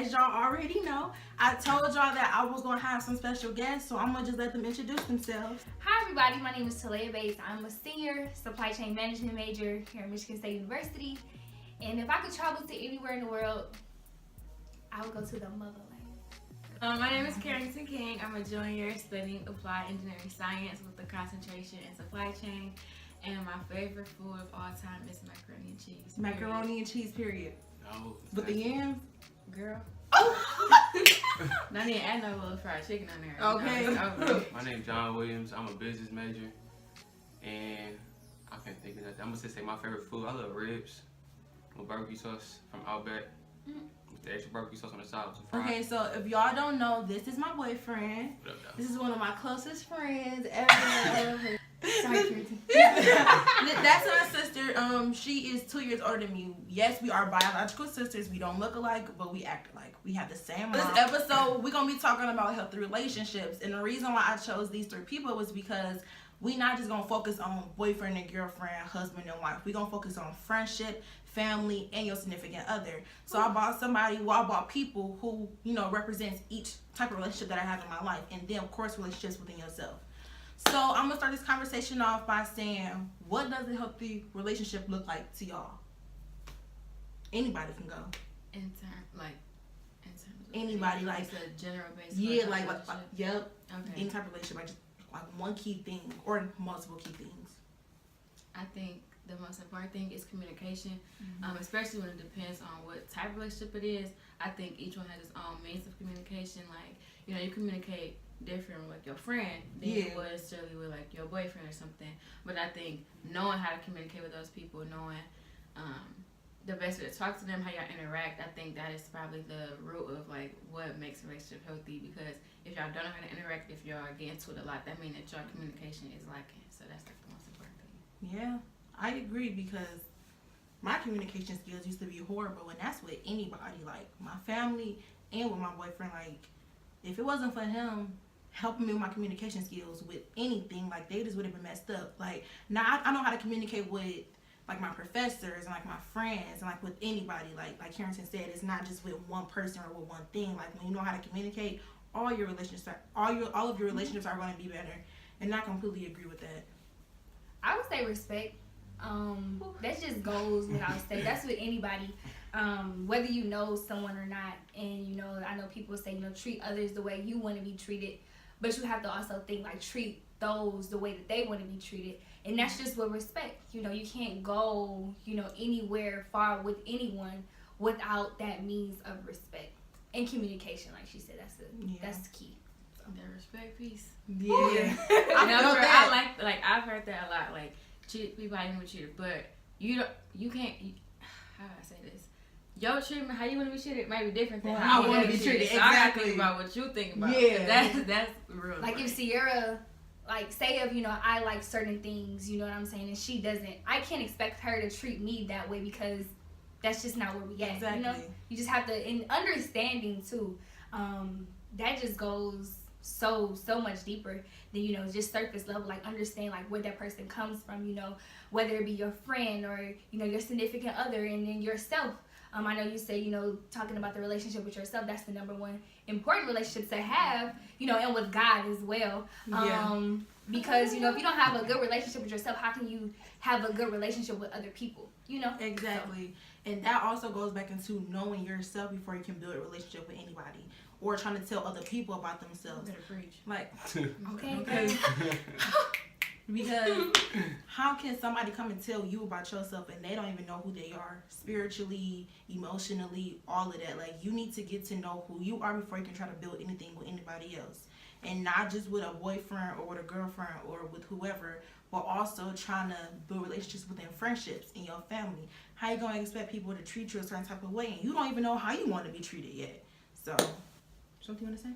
as y'all already know, I told y'all that I was going to have some special guests, so I'm going to just let them introduce themselves. Hi everybody, my name is Talea Bates. I'm a senior supply chain management major here at Michigan State University. And if I could travel to anywhere in the world, I would go to the motherland. My name is Carrington King. I'm a junior studying applied engineering science with a concentration in supply chain. And my favorite food of all time is macaroni and cheese. Macaroni and cheese, period. No. With the yams? Girl. Not even add no little fried chicken on there. Okay. No, My name's John Williams. I'm a business major. And I can't think of that. I'm going to say my favorite food. I love ribs with barbecue sauce from Outback. With the extra barbecue sauce on the side. Okay, so if y'all don't know, this is my boyfriend. What up, though? This is one of my closest friends ever. Sorry, Carrington. That's my sister. She is 2 years older than me. Yes, we are biological sisters. We don't look alike, but we act alike. We have the same mom. This episode, we're gonna be talking about healthy relationships, and the reason why I chose these three people was because we not just gonna focus on boyfriend and girlfriend, husband and wife. We gonna focus on friendship, family, and your significant other. So I bought people who represents each type of relationship that I have in my life, and then of course relationships within yourself. So I'm gonna start this conversation off by saying, what does a healthy relationship look like to y'all? Anybody can go. in terms of Anybody, like, it's a general basis. Yeah, like yep. Okay. Any type of relationship, like just like one key thing or multiple key things. I think the most important thing is communication, especially when it depends on what type of relationship it is. I think each one has its own means of communication. Like, you communicate different with like your friend than you would necessarily with like your boyfriend or something. But I think knowing how to communicate with those people, knowing the best way to talk to them, how y'all interact, I think that is probably the root of like what makes a relationship healthy. Because if y'all don't know how to interact, if y'all get into it a lot, that means that your communication is lacking. So that's like the most important thing. Yeah, I agree, because my communication skills used to be horrible, and that's with anybody, like my family and with my boyfriend. Like, if it wasn't for him helping me with my communication skills with anything, like they just would have been messed up. Like, now I know how to communicate with like my professors and like my friends and like with anybody. Like Carrington said, it's not just with one person or with one thing. Like, when you know how to communicate, all of your relationships are going to be better. And I completely agree with that. I would say respect. That just goes without saying. That's with anybody, whether you know someone or not. And I know people say treat others the way you want to be treated, but you have to also think like treat those the way that they want to be treated. And that's just with respect. You can't go anywhere far with anyone without that means of respect and communication. Like she said, that's key. The respect piece. Yeah. I've heard that a lot. Like, people how you want to be treated, but you can't. How do I say this? Your treatment, how you want to be treated, might be different than how I want to be treated. So I gotta think about what you think about. Yeah, that's real. Like, if Sierra, like, say if I like certain things, you know what I'm saying, and she doesn't, I can't expect her to treat me that way, because that's just not where we at. Exactly. You just have to, and understanding too. That just goes so much deeper than just surface level. Like, understand like where that person comes from, whether it be your friend or your significant other, and then yourself. I know you say talking about the relationship with yourself, that's the number one important relationship to have, and with God as well. Because if you don't have a good relationship with yourself, how can you have a good relationship with other people? Exactly. So. And that also goes back into knowing yourself before you can build a relationship with anybody, or trying to tell other people about themselves. Better preach. Like, okay. Because how can somebody come and tell you about yourself and they don't even know who they are spiritually, emotionally, all of that? Like, you need to get to know who you are before you can try to build anything with anybody else. And not just with a boyfriend or with a girlfriend or with whoever, but also trying to build relationships within friendships in your family. How you gonna expect people to treat you a certain type of way and you don't even know how you want to be treated yet? So, something you want to say?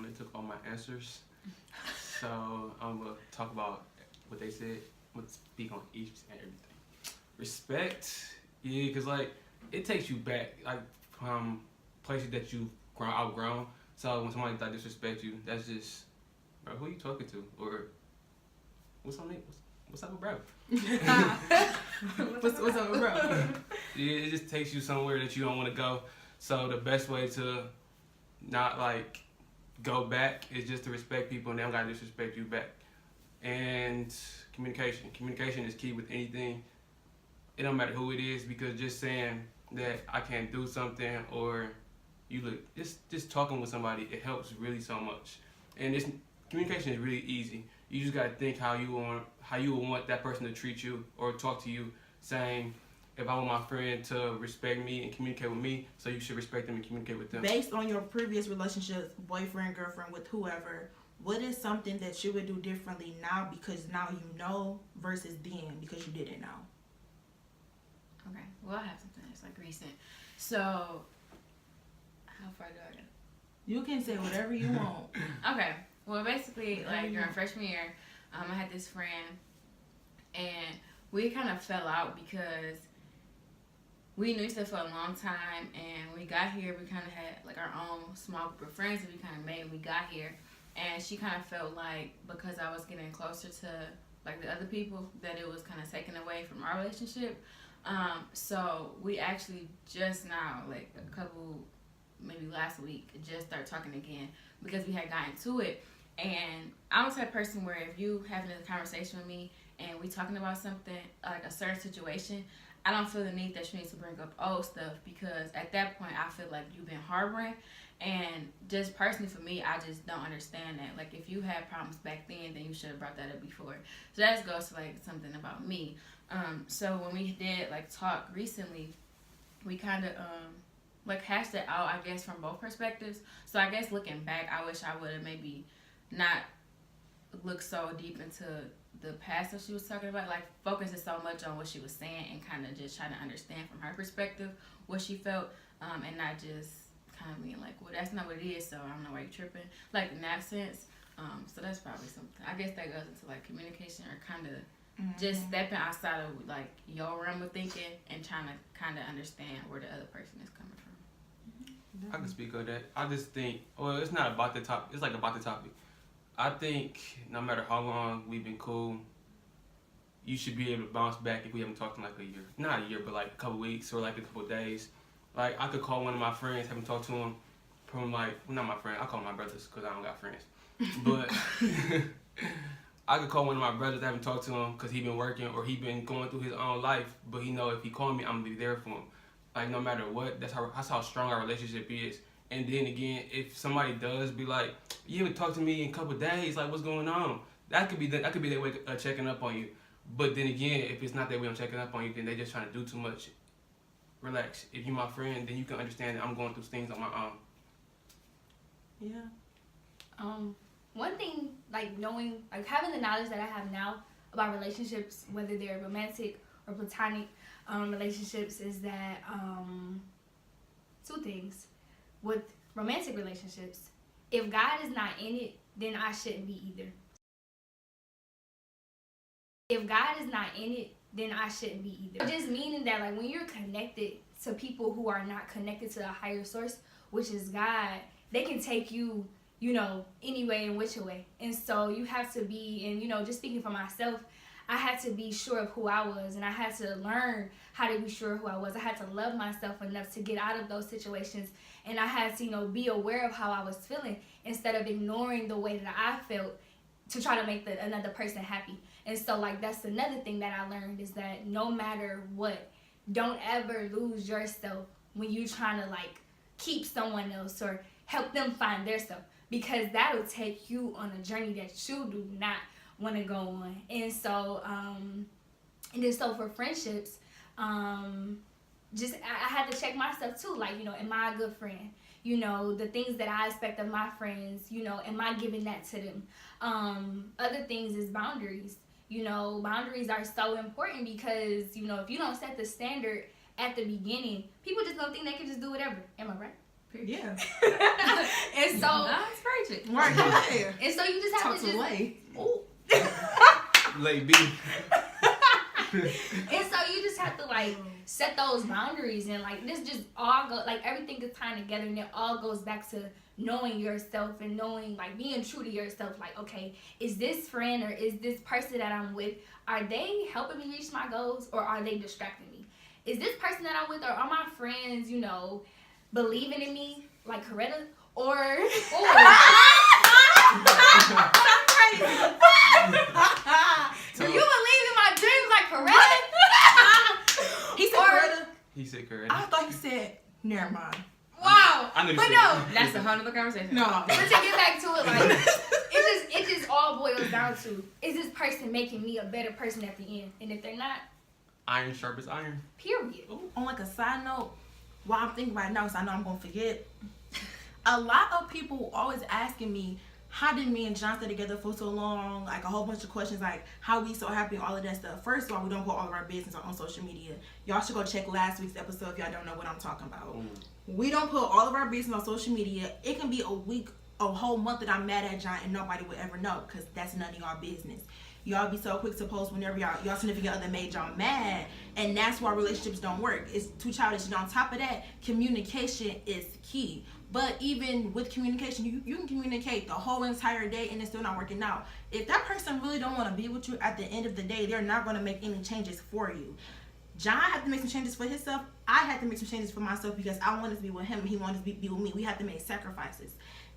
They took all my answers. So I'm going to talk about what they said. I'm going to speak on each and everything. Respect, yeah, because like it takes you back, like from places that you've outgrown. So when somebody like disrespect you, that's just, bro, who are you talking to? Or what's up, with bro? What's up with bro? Yeah, it just takes you somewhere that you don't want to go. So the best way to not like go back is just to respect people, and they don't gotta disrespect you back. And communication is key with anything. It don't matter who it is, because just saying that I can't do something, or you look, just talking with somebody, it helps really so much. And communication is really easy. You just gotta think how you would want that person to treat you or talk to you, saying, if I want my friend to respect me and communicate with me, so you should respect them and communicate with them. Based on your previous relationships, boyfriend, girlfriend, with whoever, what is something that you would do differently now because now you know versus then because you didn't know? Okay, well, I have something that's like recent. So, how far do I go? You can say whatever you want. Okay, well, basically, like during freshman year, I had this friend, and we kind of fell out because we knew each other for a long time, and when we got here, we kind of had like our own small group of friends that we kind of made when we got here. And she kind of felt like because I was getting closer to like the other people, that it was kind of taken away from our relationship. So we actually just now, like a couple, maybe last week, just started talking again because we had gotten to it. And I'm the type of person where if you having a conversation with me and we talking about something, like a certain situation, I don't feel the need that you need to bring up old stuff, because at that point I feel like you've been harboring. And just personally for me, I just don't understand that. Like, if you had problems back then you should have brought that up before. So that goes to like something about me. So when we did like talk recently, we kind of like hashed it out, I guess, from both perspectives. So I guess looking back, I wish I would have maybe not looked so deep into the past that she was talking about, like focusing so much on what she was saying and kind of just trying to understand from her perspective what she felt, and not just kind of being like, well, that's not what it is, so I don't know why you're tripping, like in that sense. So that's probably something, I guess, that goes into like communication, or kind of just stepping outside of like your realm of thinking and trying to kind of understand where the other person is coming from. I can speak on that. I just think, well, it's not about the topic. It's like about the topic. I think no matter how long we've been cool, you should be able to bounce back if we haven't talked in like a year. Not a year, but like a couple weeks or like a couple days. Like, I could call one of my friends, haven't talked to him from like, well, not my friend, I call my brothers because I don't got friends. But I could call one of my brothers, haven't talked to him because he been working or he been going through his own life, but he know if he call me, I'm going to be there for him. Like, no matter what, that's how strong our relationship is. And then again, if somebody does be like, you haven't talked to me in a couple of days, like, what's going on? That could be their way of checking up on you. But then again, if it's not their way of checking up on you, then they just trying to do too much. Relax. If you're my friend, then you can understand that I'm going through things on my own. Yeah. One thing, like knowing, like having the knowledge that I have now about relationships, whether they're romantic or platonic relationships, is that two things. With romantic relationships, if God is not in it, then I shouldn't be either. If God is not in it, then I shouldn't be either. Just meaning that, like, when you're connected to people who are not connected to a higher source, which is God, they can take you, you know, any way and which way. And so you have to be, and, you know, just speaking for myself, I had to be sure of who I was, and I had to learn how to be sure of who I was. I had to love myself enough to get out of those situations, and I had to, you know, be aware of how I was feeling instead of ignoring the way that I felt to try to make another person happy. And so, like, that's another thing that I learned, is that no matter what, don't ever lose yourself when you're trying to, like, keep someone else or help them find their self, because that'll take you on a journey that you do not want to go on. And so, and then so for friendships, just I had to check myself too. Like, you know, am I a good friend? You know, the things that I expect of my friends, you know, am I giving that to them? Other things is boundaries. You know, boundaries are so important because, you know, if you don't set the standard at the beginning, people just don't think they can just do whatever. Am I right? Yeah. And so, That's perfect. Right. Yeah. and so you just have Talk to to just. Lay. Ooh. Lady B. And so you just have to, like, set those boundaries, and, like, this just all go, like, everything is tying together, and it all goes back to knowing yourself and knowing, like, being true to yourself. Like, okay, is this friend or is this person that I'm with, are they helping me reach my goals, or are they distracting me? Is this person that I'm with, or are my friends, you know, believing in me like Coretta, or do you believe in my dreams like Coretta? He said Coretta. He said correct. I thought he said, never mind. Wow. I know you But said no. it. That's a whole other conversation. No. But to get back to it, like it just all boils down to, is this person making me a better person at the end? And if they're not, Iron sharp as iron. period. On like a side note, while I'm thinking about it now, because I know I'm going to forget, a lot of people always asking me, how did me and John stay together for so long? Like a whole bunch of questions, like how we so happy and all of that stuff. First of all, we don't put all of our business on social media. Y'all should go check last week's episode if y'all don't know what I'm talking about. We don't put all of our business on social media. It can be a week, a whole month that I'm mad at John and nobody would ever know, because that's none of y'all business. Y'all be so quick to post whenever y'all significant other made y'all mad, and that's why relationships don't work. It's too childish. And on top of that, communication is key. But even with communication, you can communicate the whole entire day and it's still not working out. If that person really don't want to be with you at the end of the day, they're not going to make any changes for you. John had to make some changes for himself. I had to make some changes for myself because I wanted to be with him and he wanted to be with me. We had to make sacrifices.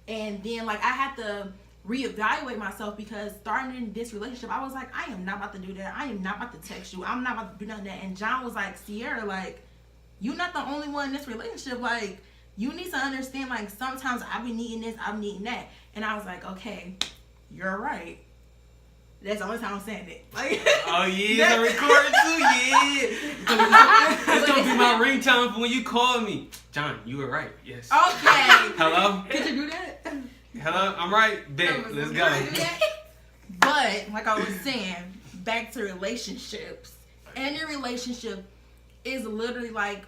And then like I had to reevaluate myself, because starting in this relationship, I was like, I am not about to do that. I am not about to text you. I'm not about to do none of that. And John was like, Sierra, like, you're not the only one in this relationship. Like, you need to understand, like, sometimes I be needing this, I'm needing that. And I was like, okay, you're right. That's the only time I'm saying it. Like, Oh yeah, I'm recording too. Yeah, it's gonna be my ringtone for when you call me. John, you were right. Yes. okay. Hello. Could you do that? Hello. I'm right. Bet. Let's go. But like I was saying, back to relationships. Any relationship is literally like,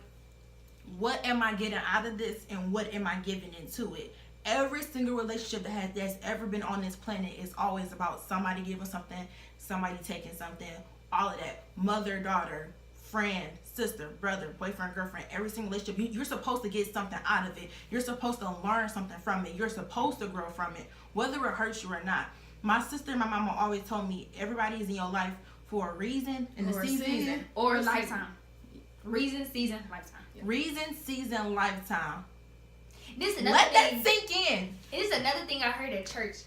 what am I getting out of this and what am I giving into it? Every single relationship that's ever been on this planet is always about somebody giving something, somebody taking something, all of that. Mother, daughter, friend, sister, brother, boyfriend, girlfriend, every single relationship, you're supposed to get something out of it. You're supposed to learn something from it. You're supposed to grow from it, whether it hurts you or not. My sister and my mama always told me, everybody is in your life for a reason and Or a season. Or a lifetime. Reason, season, lifetime. Reason, season, lifetime. This is another Let that thing. sink in. It is another thing I heard at church.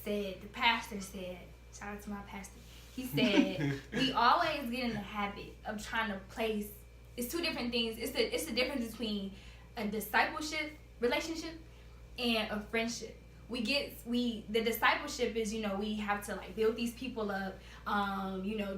The pastor said, shout out to my pastor. He said, we always get in the habit of trying to place, it's two different things. It's the difference between a discipleship relationship and a friendship. The discipleship is, we have to like build these people up,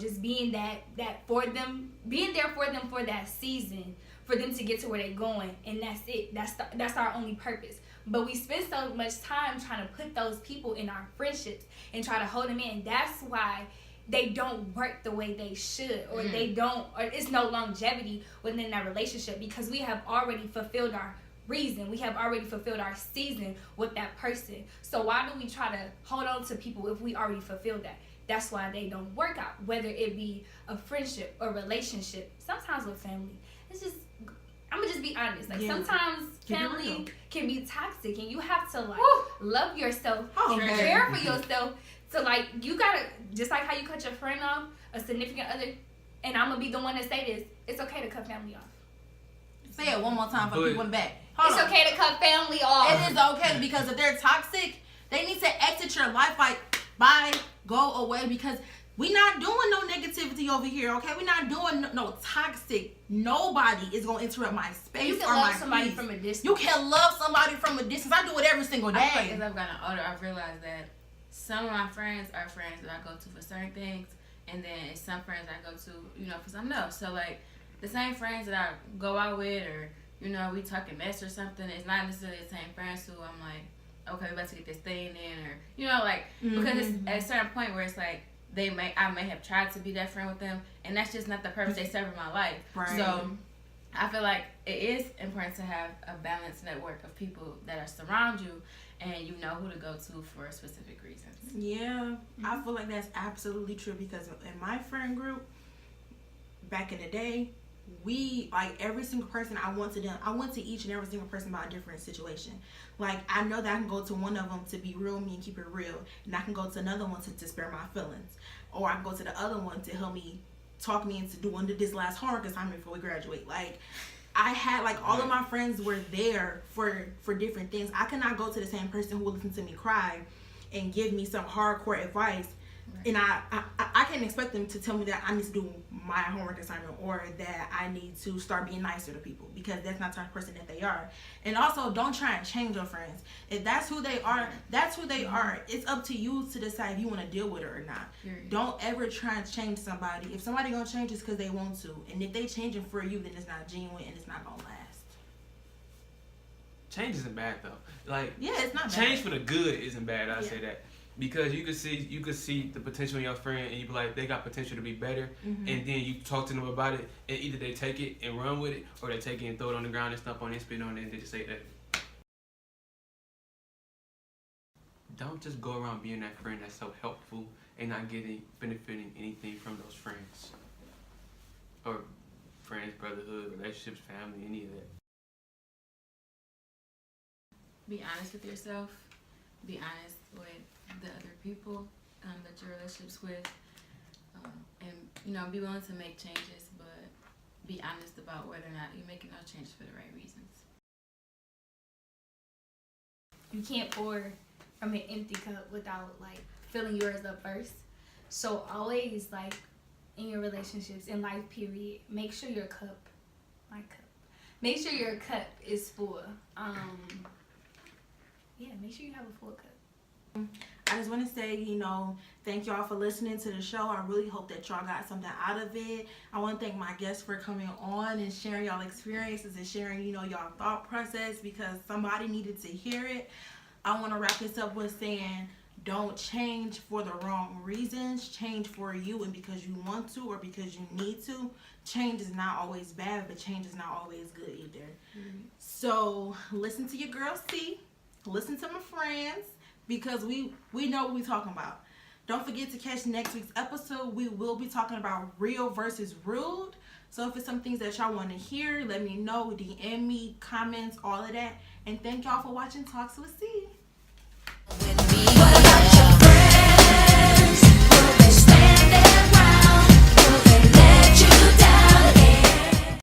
just being that for them, being there for them for that season, for them to get to where they're going, and that's it. That's our only purpose. But we spend so much time trying to put those people in our friendships and try to hold them in. That's why they don't work the way they should, or it's no longevity within that relationship, because we have already fulfilled our reason. We have already fulfilled our season with that person. So why do we try to hold on to people if we already fulfilled that? That's why they don't work out, whether it be a friendship or relationship. Sometimes with family, it's just, I'm gonna just be honest. Like, sometimes family can be toxic, and you have to like love yourself and care for yourself. So like, you gotta, just like how you cut your friend off, a significant other, and I'm gonna be the one to say this, it's okay to cut family off. Say it one more time for people in the back. It's okay to cut family off. It is okay, because if they're toxic, they need to exit your life. Like, bye, go away, because we not doing no negativity over here, okay? We not doing no toxic. Nobody is gonna interrupt my space You or can my love somebody peace. from a distance. You can love somebody from a distance. I do it every single I feel like day. as I've gotten older, I've realized that some of my friends are friends that I go to for certain things, and then some friends I go to, for something else. So like, the same friends that I go out with, or we talking mess or something, it's not necessarily the same friends who I'm like, okay, we about to get this thing in, or because it's at a certain point where it's like I may have tried to be that friend with them, and that's just not the purpose they serve in my life. Right. So I feel like it is important to have a balanced network of people that are surround you, and you know who to go to for specific reasons. Yeah, I feel like that's absolutely true, because in my friend group, back in the day, we, like, every single person I went to each and every single person about a different situation. Like, I know that I can go to one of them to be real me and keep it real, and I can go to another one to spare my feelings, or I can go to the other one to help me talk me into doing this last homework assignment before we graduate. Like, I had like all of my friends were there for different things. I cannot go to the same person who will listen to me cry and give me some hardcore advice, and I can't expect them to tell me that I need to do my homework assignment or that I need to start being nicer to people, because that's not the type of person that they are. And also, don't try and change your friends. If that's who they are, that's who they are. It's up to you to decide if you want to deal with it or not. Don't ever try and change somebody. If somebody gonna change, it's because they want to, and if they changing for you, then it's not genuine and it's not gonna last. Change isn't bad though. Like, yeah, it's not change bad. for the good isn't bad. I say that. Because you could see the potential in your friend, and you be like, they got potential to be better, and then you talk to them about it, and either they take it and run with it, or they take it and throw it on the ground and stomp on it and spit on it, and they just say that. Don't just go around being that friend that's so helpful and not benefiting anything from those friends, or friends, brotherhood, relationships, family, any of that. Be honest with yourself. Be honest with the other people that you're in relationships with, and be willing to make changes, but be honest about whether or not you're making those changes for the right reasons. You can't pour from an empty cup without like filling yours up first. So always, like, in your relationships, in life period, make sure your cup make sure your cup is full. Make sure you have a full cup. I just want to say, thank y'all for listening to the show. I really hope that y'all got something out of it. I want to thank my guests for coming on and sharing y'all experiences and sharing, y'all thought process, because somebody needed to hear it. I want to wrap this up with saying, don't change for the wrong reasons. Change for you and because you want to or because you need to. Change is not always bad, but change is not always good either. So listen to your girl C. Listen to my friends, because we know what we're talking about. Don't forget to catch next week's episode. We will be talking about real versus rude. So if it's some things that y'all want to hear, let me know. DM me, comments, all of that. And thank y'all for watching Talks with C.